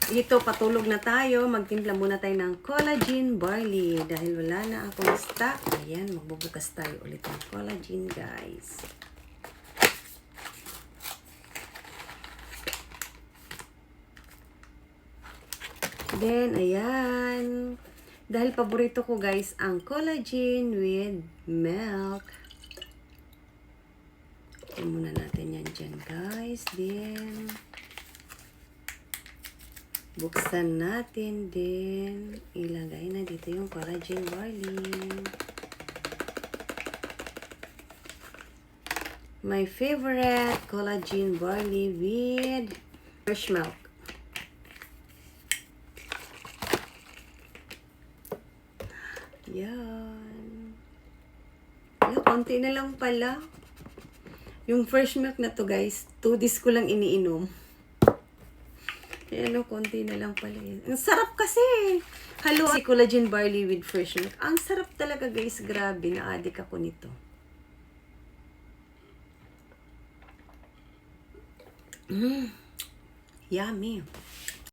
Ito, patulog na tayo. Magtimpla muna tayo ng collagen barley. Dahil wala na akong stock. Ayan, magbubukas tayo ulit ng collagen, guys. Then, ayan. Dahil paborito ko, guys, ang collagen with milk. Ito muna natin yan dyan, guys. Then, buksan natin din. Ilagay na dito yung collagen barley. My favorite collagen barley with fresh milk. Yan. Yan, konti na lang pala. Yung fresh milk na to, guys, 2 days ko lang iniinom. Ayan, konti na lang pala yun. Ang sarap kasi. Halo si collagen barley with fresh milk. Ang sarap talaga, guys. Grabe, na-addict ako nito. Yummy.